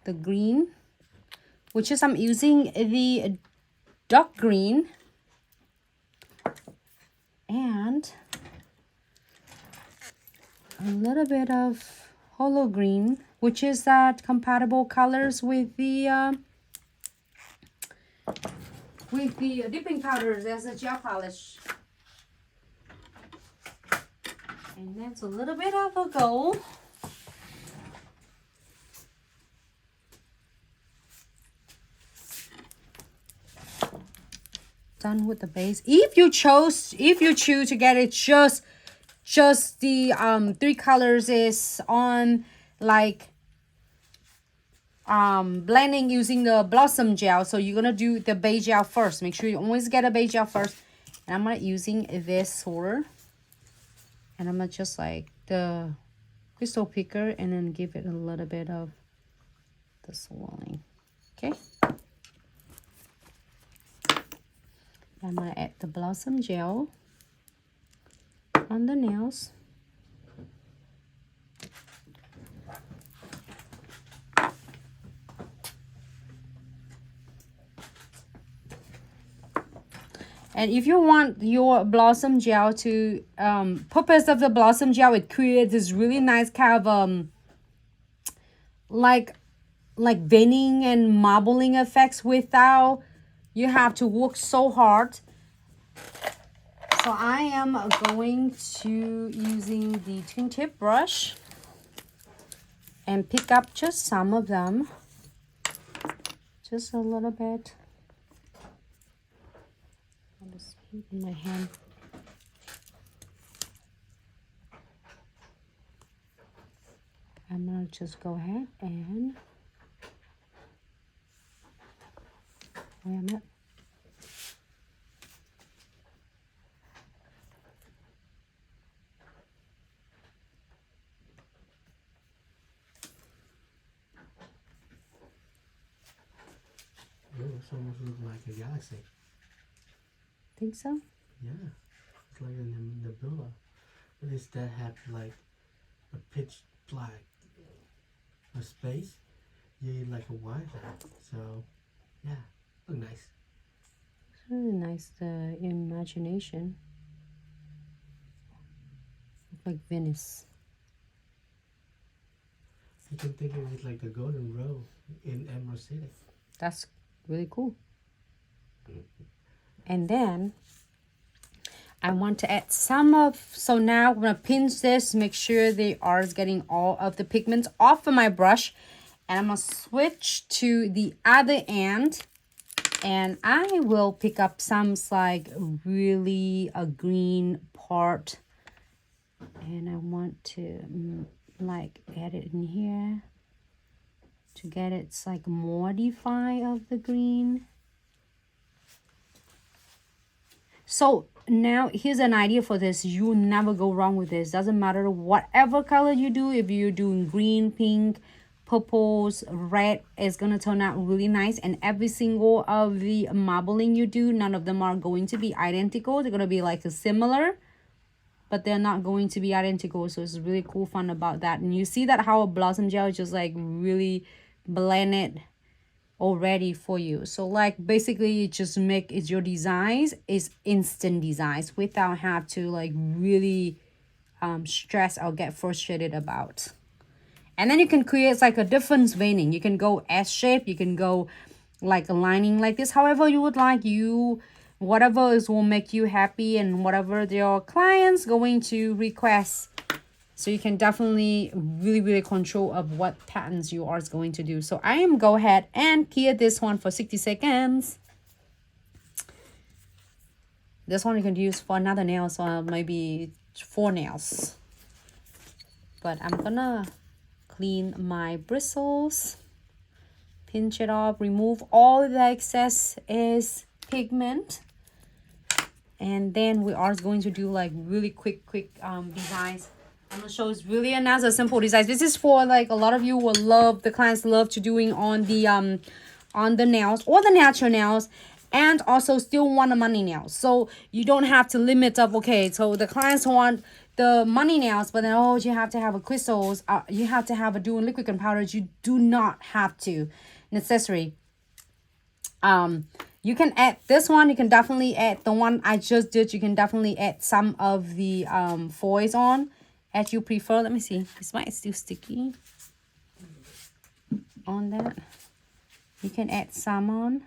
the green, which is I'm using the dark green and a little bit of hollow green, which is that compatible colors with the dipping powders as a gel polish. And that's a little bit of a gold. Done with the base. If you choose to get it just the 3 colors is on like blending using the Blossom Gel. So you're gonna do the base gel first. Make sure you always get a base gel first. And I'm gonna using this sorter. And I'm gonna just like the crystal picker and then give it a little bit of the swirling. Okay. I'm gonna add the Blossom Gel on the nails. And if you want your Blossom Gel to, purpose of the Blossom Gel, it creates this really nice kind of, like veining and marbling effects without you have to work so hard. So I am going to using the twin tip brush and pick up just some of them, just a little bit. I'll just keep in my hand. I'm gonna just go ahead and wait a minute. It almost looks like a galaxy. Think so? Yeah, it's like a nebula. But instead have like a pitch black a space. Yeah, like a white. So yeah, look nice. It's really nice, the imagination. Look like Venice. You can think of it like the Golden Road in Emerald City. That's really cool. And then I want to add some of, so now I'm gonna pinch this, make sure they are getting all of the pigments off of my brush, and I'm gonna switch to the other end, and I will pick up some like really a green part, and I want to like add it in here to get it's like more defined of the green. So now here's an idea for this. You never go wrong with this. Doesn't matter whatever color you do. If you're doing green, pink, purples, red, it's gonna turn out really nice. And every single of the marbling you do, none of them are going to be identical. They're gonna be like a similar, but they're not going to be identical. So it's really cool fun about that. And you see that how a Blossom Gel just like really blended already for you. So like basically it just make it your designs is instant designs without have to like really stress or get frustrated about. And then you can create like a different veining. You can go S shape, you can go like a lining like this, however you would like. You whatever is will make you happy and whatever your clients going to request. So you can definitely really control of what patterns you are going to do. So I am go ahead and clear this one for 60 seconds. This one you can use for another nail, so maybe 4 nails. But I'm gonna clean my bristles, pinch it off, remove all the excess is pigment. And then we are going to do like really quick designs. I'm gonna show it's really a nice simple design. This is for like a lot of you will love, the clients love to doing on the nails or the natural nails, and also still want a money nail. So you don't have to limit up, okay, so the clients want the money nails, but then, oh, you have to have a crystals, you have to have a doing liquid and powders. You do not have to. Necessary. You can add this one. You can definitely add the one I just did. You can definitely add some of the foils on as you prefer. Let me see. This might still sticky on that. You can add some on.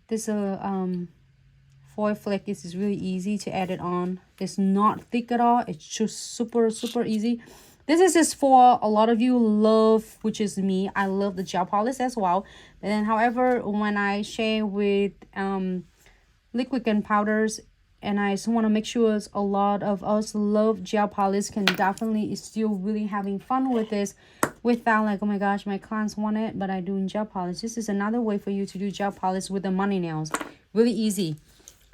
This foil flake is really easy to add it on. It's not thick at all. It's just super easy. This is just for a lot of you love, which is me. I love the gel polish as well. But then, however, when I share with liquid and powders, and I just want to make sure a lot of us love gel polish, can definitely still really having fun with this without like, oh my gosh, my clients want it, but I do gel polish. This is another way for you to do gel polish with the money nails. Really easy.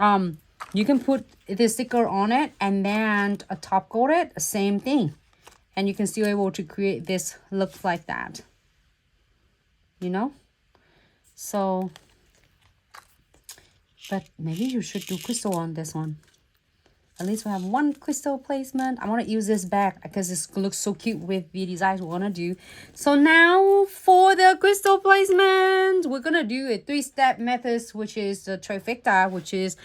You can put the sticker on it and then a top coat it, same thing. And you can still able to create this look like that, you know. So, but maybe you should do crystal on this one. At least we have one crystal placement. I want to use this back because this looks so cute with the designs we want to do. So now for the crystal placement, we're going to do a 3-step method, which is the trifecta, which is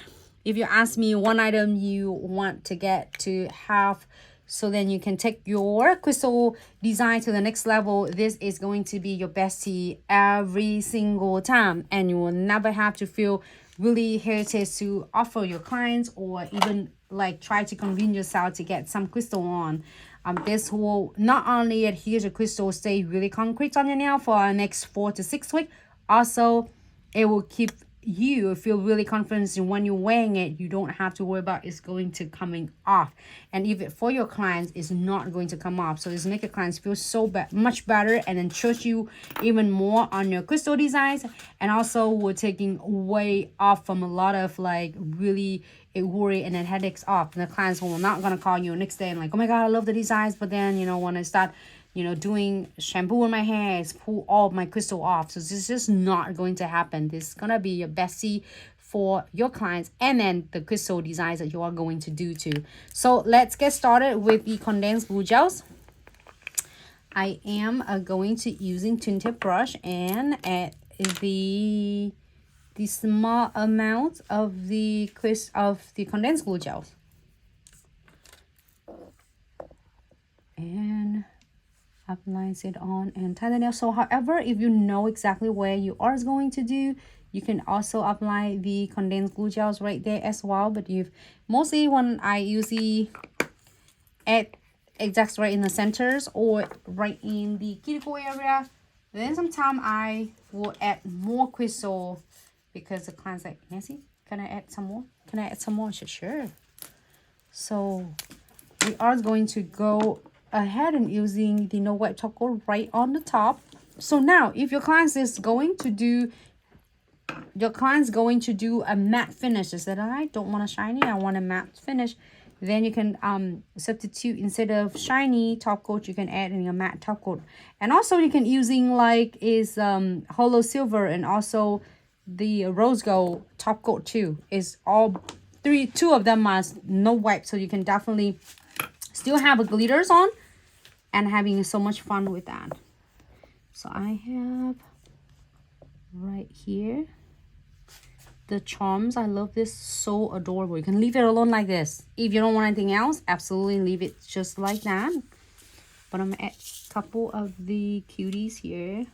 if you ask me one item you want to get to have, so then you can take your crystal design to the next level. This is going to be your bestie every single time, and you will never have to feel really hesitant to offer your clients or even like try to convince yourself to get some crystal on. This will not only adhere to crystal, stay really concrete on your nail for the next 4 to 6 weeks. Also, it will keep you feel really confident in when you're wearing it. You don't have to worry about it's going to coming off, and even for your clients it's not going to come off. So it's make your clients feel so much better, and then trust you even more on your crystal designs. And also we're taking way off from a lot of like really worry and then headaches off. And the clients will not gonna call you next day and like, oh my god, I love the designs, but then you know when I start doing shampoo in my hair, it's pull all my crystal off. So this is just not going to happen. This is gonna be your bestie for your clients, and then the crystal designs that you are going to do too. So let's get started with the condensed glue gels. I am going to using tinted brush and add the small amount of the condensed glue gels. And applies it on and tie the nail. So however, if you know exactly where you are going to do, you can also apply the condensed glue gels right there as well. But you've mostly when I usually add exact right in the centers or right in the cuticle area, then sometimes I will add more crystal because the client's like, Nancy, can I add some more? Can I add some more? Sure. So we are going to go ahead and using the no white top coat right on the top. So now if your client is going to do a matte finish, is that I don't want a shiny, I want a matte finish, then you can substitute, instead of shiny top coat, you can add in a matte top coat. And also you can using like is hollow silver and also the rose gold top coat too. Is all two of them are no white, so you can definitely still have a glitters on and having so much fun with that. So I have right here the charms. I love this, so adorable. You can leave it alone like this. If you don't want anything else, absolutely leave it just like that. But I'm gonna add a couple of the cuties here.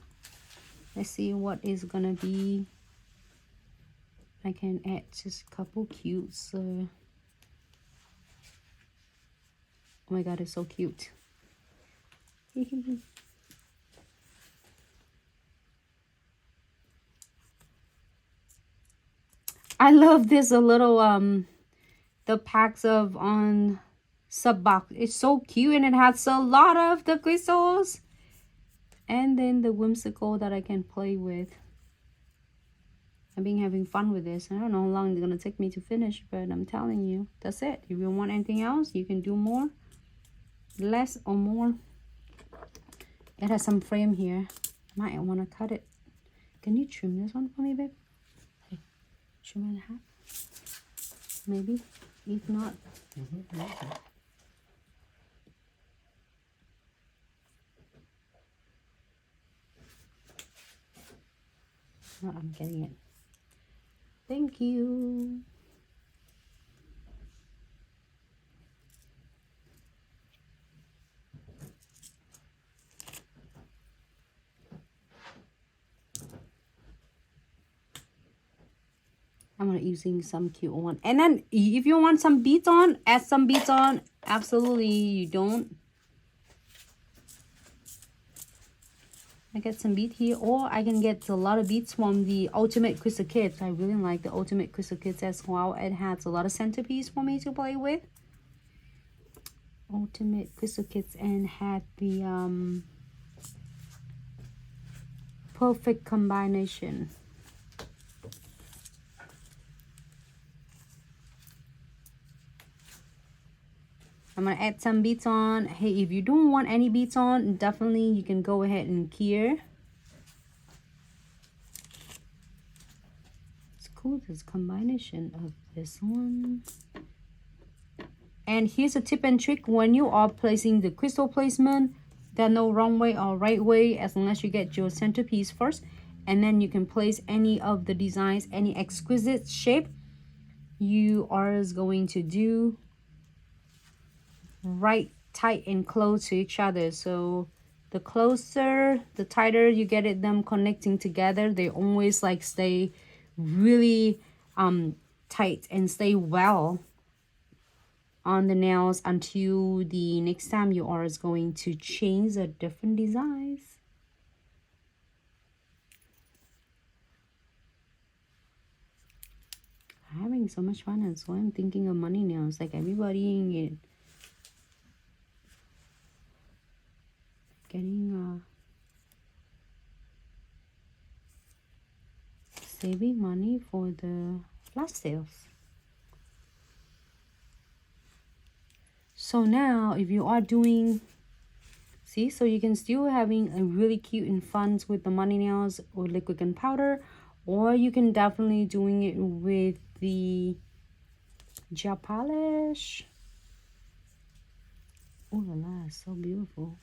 Let's see what is gonna be. I can add just a couple cutes. Oh my god, it's so cute. I love this little the packs of on sub box. It's so cute, and it has a lot of the crystals, and then the whimsical that I can play with. I've been having fun with this. I don't know how long it's gonna take me to finish, but I'm telling you, that's it. If you want anything else, you can do more, less or more. It has some frame here. I might want to cut it. Can you trim this one for me, babe? Okay. Trim it in half. Maybe. If not, Okay. no, I'm getting it. Thank you. I'm using some cute one. And then if you want some beads on, add some beads on. Absolutely, you don't. I get some bead here, or I can get a lot of beads from the Ultimate Crystal Kits. I really like the Ultimate Crystal Kits as well. It has a lot of centerpiece for me to play with. Ultimate Crystal Kits, and had the perfect combination. I'm gonna add some beads on. Hey, if you don't want any beads on, definitely you can go ahead and cure. It's cool, this combination of this one. And here's a tip and trick when you are placing the crystal placement. There's no wrong way or right way, as long as you get your centerpiece first, and then you can place any of the designs, any exquisite shape you are going to do right tight and close to each other. So the closer, the tighter you get it, them connecting together, they always like stay really tight and stay well on the nails until the next time you are going to change the different designs. I'm having so much fun, and so I'm thinking of money nails, like everybody in it. Getting saving money for the flash sales. So now if you are doing, see, so you can still having a really cute and fun with the money nails or liquid and powder, or you can definitely doing it with the gel polish. Oh la la, so beautiful.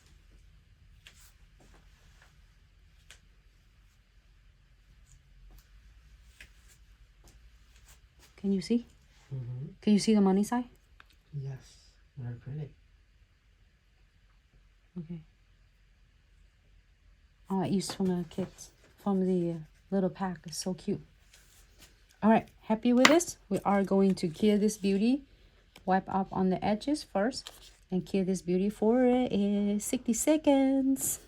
Can you see? Can you see the money side? Yes, very pretty. Okay. Oh, I used from the kits, from the little pack. It's so cute. All right, happy with this? We are going to cure this beauty. Wipe up on the edges first and cure this beauty for 60 seconds.